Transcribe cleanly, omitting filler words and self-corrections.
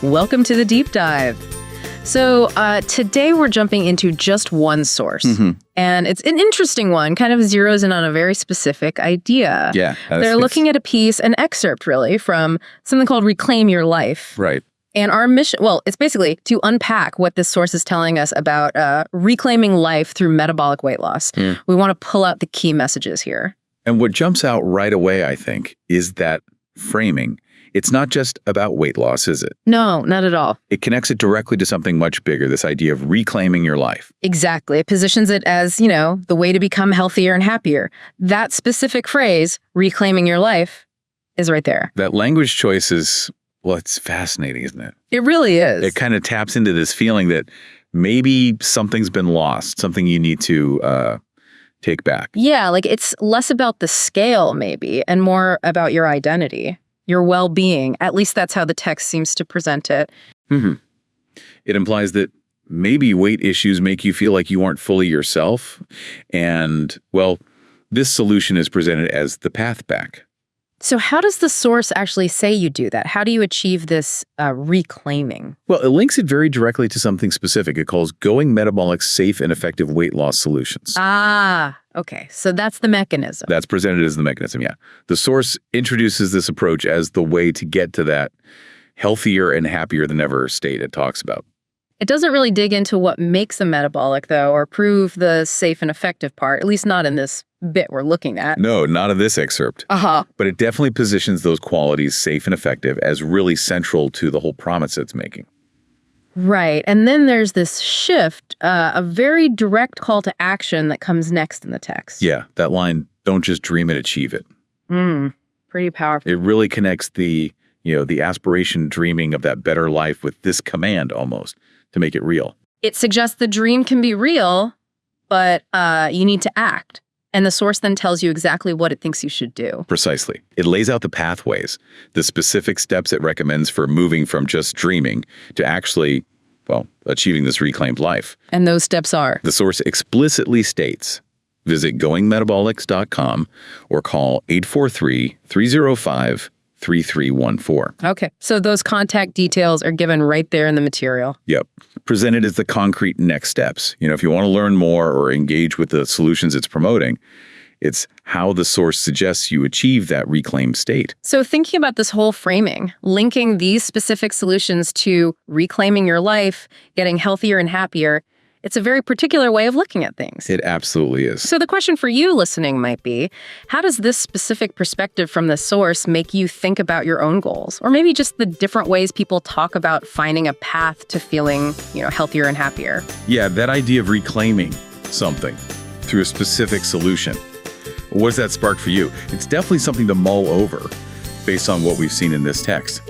Welcome to the deep dive. So today we're jumping into just one source. And it's an interesting one, kind of zeroes in on a very specific idea. Yeah. They're looking at a piece, an excerpt really, from something called Reclaim Your Life. Right. And our mission, well, it's basically to unpack what this source is telling us about reclaiming life through metabolic weight loss. We want to pull out the key messages here. And what jumps out right away, I think, is that framing. It's not just about weight loss, is it? No, not at all. It connects it directly to something much bigger, this idea of reclaiming your life. Exactly. It positions it as, the way to become healthier and happier. That specific phrase, reclaiming your life, is right there. That language choice is, well, it's fascinating, isn't it? It really is. It kind of taps into this feeling that maybe something's been lost, something you need to take back. Yeah, like it's less about the scale maybe and more about your identity, your well-being. At least that's how the text seems to present it. It implies that maybe weight issues make you feel like you aren't fully yourself. And, well, this solution is presented as the path back. So how does the source actually say you do that? How do you achieve this reclaiming? Well, it links it very directly to something specific. It calls Going Metabolic Safe and Effective Weight Loss Solutions. Ah, okay. So that's the mechanism. That's presented as the mechanism, yeah. The source introduces this approach as the way to get to that healthier and happier than ever state it talks about. It doesn't really dig into what makes a metabolic, though, or prove the safe and effective part, at least not in this bit we're looking at. No, not in this excerpt. But it definitely positions those qualities, safe and effective, as really central to the whole promise it's making. Right. And then there's this shift, a very direct call to action that comes next in the text. Yeah, that line, don't just dream it, achieve it. Pretty powerful. It really connects the aspiration dreaming of that better life with this command almost to make it real. It suggests the dream can be real, but you need to act. And the source then tells you exactly what it thinks you should do. Precisely. It lays out the pathways, the specific steps it recommends for moving from just dreaming to actually, well, achieving this reclaimed life. And those steps are? The source explicitly states, visit goingmetabolics.com or call 843-305-3314. Okay, so those contact details are given right there in the material. Yep. Presented as the concrete next steps. If you want to learn more or engage with the solutions it's promoting, it's how the source suggests you achieve that reclaimed state. So thinking about this whole framing, linking these specific solutions to reclaiming your life, getting healthier and happier, it's a very particular way of looking at things. It absolutely is. So the question for you listening might be, how does this specific perspective from the source make you think about your own goals? Or maybe just the different ways people talk about finding a path to feeling, healthier and happier? Yeah, that idea of reclaiming something through a specific solution. What does that spark for you? It's definitely something to mull over based on what we've seen in this text.